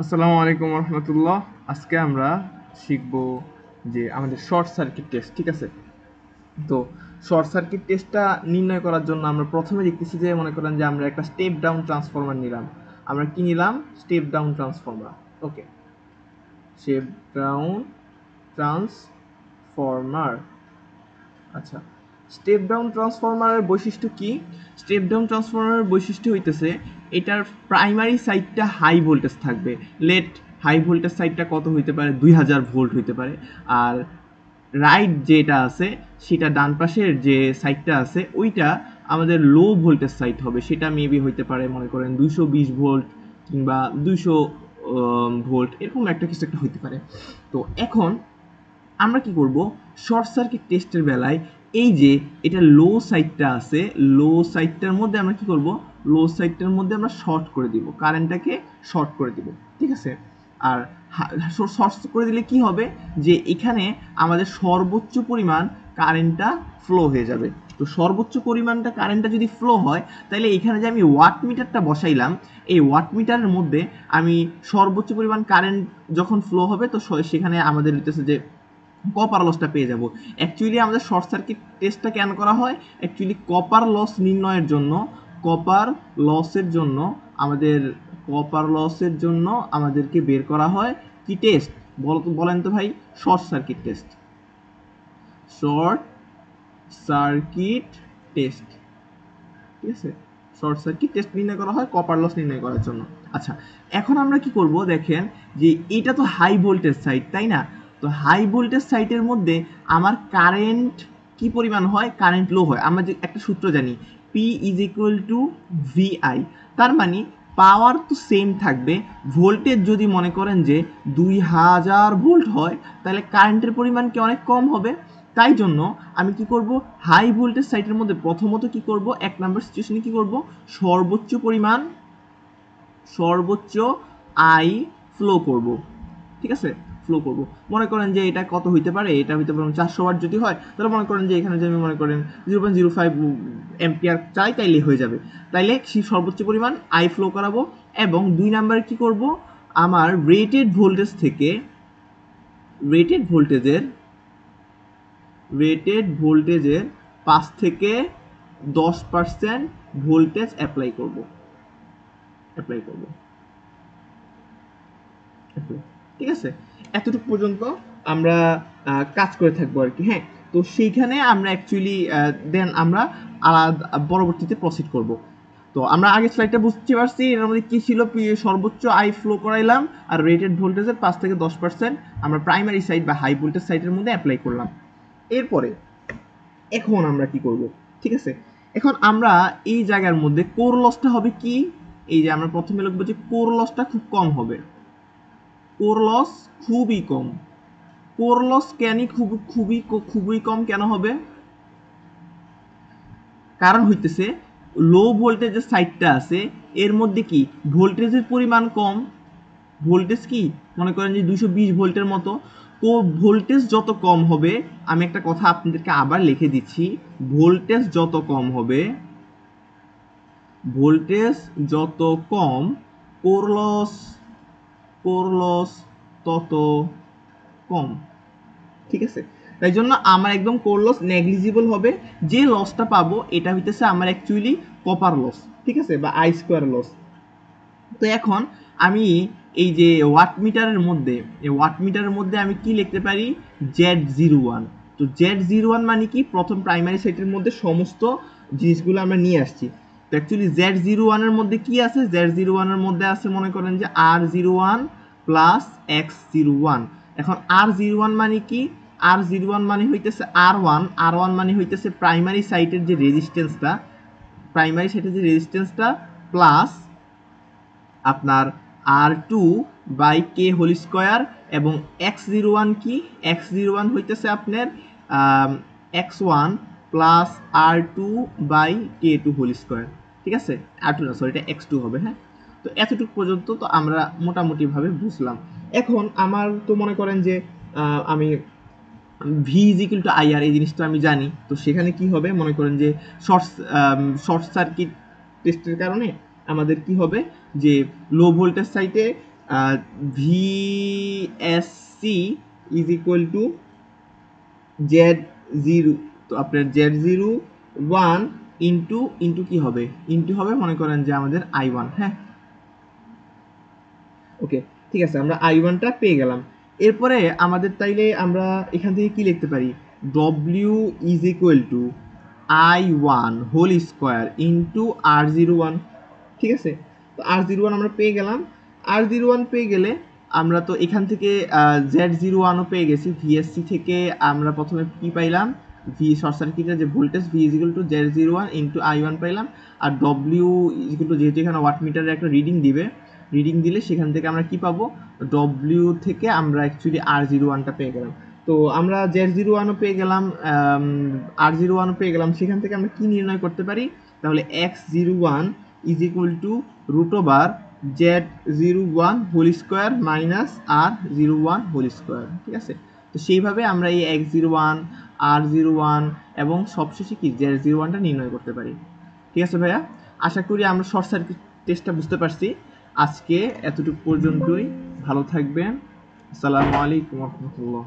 আসসালামু আলাইকুম রহমতুল্লাহ। আজকে আমরা শিখব যে আমাদের শর্ট সার্কিট টেস্ট। ঠিক আছে, তো শর্ট সার্কিট টেস্টটা নির্ণয় করার জন্য আমরা প্রথমে দেখতেছি যে মনে করেন যে আমরা একটা স্টেপ ডাউন ট্রান্সফরমার নিলাম। আমরা কি নিলাম? Step down transformer. Okay, step down transformer. আচ্ছা, স্টেপ ডাউন ট্রান্সফরমারের বৈশিষ্ট্য কি? স্টেপ ডাউন ট্রান্সফরমারের বৈশিষ্ট্য হইতেছে এটার প্রাইমারি সাইডটা হাই ভোল্টেজ থাকবে। লেট হাই ভোল্টেজ সাইডটা কত হইতে পারে? 2000 ভোল্ট হইতে পারে। আর রাইট যেটা আছে সেটা ডান পাশের যে সাইডটা আছে ওইটা আমাদের লো ভোল্টেজ সাইড হবে। সেটা মেবি হইতে পারে মনে করেন 220 ভোল্ট কিংবা 200 ভোল্ট, এরকম একটা কিছু একটা হইতে পারে। তো এখন আমরা কি করব, শর্ট সার্কিট টেস্টের বেলায় এই যে এটা লো সাইডটা আছে, লো সাইডটার মধ্যে আমরা কি করব, লো সাইডটার মধ্যে আমরা শর্ট করে দিব, কারেন্টটাকে শর্ট করে দিব। ঠিক আছে, আর শর্ট করে দিলে কি হবে যে এখানে আমাদের সর্বোচ্চ পরিমাণ কারেন্টটা ফ্লো হয়ে যাবে। তো সর্বোচ্চ পরিমাণটা কারেন্টটা যদি ফ্লো হয় তাহলে এখানে যে আমি ওয়াট মিটারটা বসাইলাম, এই ওয়াট মিটারের মধ্যে আমি সর্বোচ্চ পরিমাণ কারেন্ট যখন ফ্লো হবে তো সেখানে আমাদের হইতেছে যে কপার লসটা পেয়ে যাব। অ্যাকচুয়ালি আমাদের শর্ট সার্কিট টেস্টটা কেন করা হয়? অ্যাকচুয়ালি কপার লস নির্ণয়ের জন্য, কপার লসের জন্য আমাদের কপার লসের জন্য আমাদেরকে বের করা হয় কি টেস্ট? বলেন তো ভাই। Short circuit test, short circuit test. ঠিক আছে, শর্ট সার্কিট টেস্ট নির্ণয় করা হয় কপার লস নির্ণয় করার জন্য। আচ্ছা, এখন আমরা কি করব দেখেন, যে এটা তো হাই ভোল্টেজ সাইড, তাই না? তো হাই ভোল্টেজ সাইডের মধ্যে আমার কারেন্ট কি পরিমাণ হয়? কারেন্ট লো হয়। আমরা যে একটা সূত্র জানি, P is equal to VI. তার মানে পাওয়ার তো সেম থাকবে, ভোল্টেজ যদি মনে করেন যে 2000 ভোল্ট হয় তাহলে কারেন্টের পরিমাণ কি অনেক কম হবে। তাই জন্য আমি কি করব, হাই ভোল্টেজ সাইটের মধ্যে প্রথমত কি করব, এক নাম্বার সিচুয়েশনে কি করব, সর্বোচ্চ পরিমাণ, সর্বোচ্চ আই ফ্লো করব। ঠিক আছে, ফ্লো করব। মনে করেন যে এটা কত হইতে পারে, এটা হইতে পারে 400 ওয়াট যদি হয় তাহলে মনে করেন যে এখানে যদি আমি মনে করেন 0.05 অ্যাম্পিয়ার চাই তাইলে হয়ে যাবে। তাইলে সেই সর্বোচ্চ পরিমাণ আই ফ্লো করাবো। এবং দুই নাম্বারে কি করব, আমার রেটেড ভোল্টেজ থেকে, রেটেড ভোল্টেজের, রেটেড ভোল্টেজের 5 থেকে 10% ভোল্টেজ অ্যাপ্লাই করব, অ্যাপ্লাই করব। ঠিক আছে, এতটুকু পর্যন্ত আমরা কাজ করে থাকবো আর কি। হ্যাঁ, তো সেইখানে আমরা অ্যাকচুয়ালি দেন আমরা পরবর্তীতে প্রসিড করব। তো আমরা আগে স্লাইডটা বুঝতে পারছি এর মধ্যে কি ছিল, সর্বোচ্চ আই ফ্লো করাইলাম আর রেটেড ভোল্টেজের 5 থেকে 10% আমরা প্রাইমারি সাইড বা হাই ভোল্টেজ সাইডের মধ্যে অ্যাপ্লাই করলাম। এরপরে এখন আমরা কি করব? ঠিক আছে, এখন আমরা এই জায়গার মধ্যে কোর লসটা হবে কি, এই যে আমরা প্রথমে লিখবো যে কোর লসটা খুব কম হবে। কোর লস খুবই কম। কোর লস কেন খুবই কম কেন হবে? কারণ হইতেছে লো ভোল্টেজের সাইডটা আছে, এর মধ্যে কি ভোল্টেজের পরিমাণ কম। ভোল্টেজ কি মনে করেন যে 220 ভোল্টের মতো। তো ভোল্টেজ যত কম হবে, আমি একটা কথা আপনাদেরকে আবার লিখে দিচ্ছি, ভোল্টেজ যত কম হবে, ভোল্টেজ যত কম, কোর লস, কোর লস তত কম। ঠিক আছে, তাই জন্য আমার একদম কোর লস নেগলিজিবল হবে। যে লসটা পাবো এটা হইতেছে আমার অ্যাকচুয়ালি কপার লস। ঠিক আছে, বা আই স্কোয়ার লস। তো এখন আমি এই যে ওয়াট মিটারের মধ্যে, এই ওয়াট মিটারের মধ্যে আমি কি লিখতে পারি, Z01। তো Z01 মানে কি, প্রথম প্রাইমারি সাইটের মধ্যে সমস্ত জিনিসগুলো আমরা নিয়ে আসছি। তো অ্যাকচুয়ালি Z01 এর মধ্যে কি আছে, Z01 এর মধ্যে আছে মনে করেন যে R01 প্লাস X01। এখন R01 মানে কি, R01 মানে হইতেছে R1, R1 মানে হইতেছে প্রাইমারি সাইটের যে রেজিস্ট্যান্সটা, প্রাইমারি সাইটের যে রেজিস্ট্যান্সটা প্লাস আপনার R2 by K whole square. এবং X01 কি, X01 হইতেছে আপনার X1 plus R2 by K2 whole square. ঠিক আছে, R2 না, সরি, এটা X2 হবে। হ্যাঁ, তো এতটুকু পর্যন্ত তো আমরা মোটামুটিভাবে বুঝলাম। এখন আমার তো মনে করেন যে আমি V is equal two IR এই জিনিসটা আমি জানি। তো সেখানে কি হবে মনে করেন যে শর্ট সার্কিট টেস্টের কারণে আমাদের কি হবে যে লো ভোল্টেজ সাইটে VSC is equal two Z0, তো আপনার Z01 ইন্টু কি হবে, ইন্টু হবে মনে করেন যে আমাদের I1। হ্যাঁ, ওকে, ঠিক আছে, আমরা I1টা পেয়ে গেলাম। এরপরে আমাদের তাইলে আমরা এখান থেকে কি লিখতে পারি, W is equal to I1 whole square into R01। ঠিক আছে, তো R01 আমরা পেয়ে গেলাম। R01 পেয়ে গেলে আমরা তো এখান থেকে Z01ও পেয়ে গেছি। ভিএসসি থেকে আমরা প্রথমে কি পাইলাম, শর্ট সার্কিটের যে voltage V is equal two Z01 into I1 পাইলাম। আর W ইজ ইকুয়াল টু, যেহেতু এখানে ওয়াটমিটারের একটা রিডিং দিবে, রিডিং দিলে সেখান থেকে আমরা কি পাবো, W থেকে আমরা অ্যাকচুয়ালি R01টা পেয়ে গেলাম। তো আমরা Z01ও পেয়ে গেলাম, R01ও পেয়ে গেলাম। সেখান থেকে আমরা কি নির্ণয় করতে পারি, তাহলে X01 is equal to root over Z01 whole square minus R01 whole square. ঠিক আছে, তো সেইভাবে আমরা এই X01, R01 এবং সবশেষে কি Z01টা নির্ণয় করতে পারি। ঠিক আছে ভাইয়া, আশা করি আমরা শর্ট সার্কিট টেস্টটা বুঝতে পারছি। আজকে এতটুকু পর্যন্তই, ভালো থাকবেন। আসসালামু আলাইকুম ওয়া রাহমাতুল্লাহ।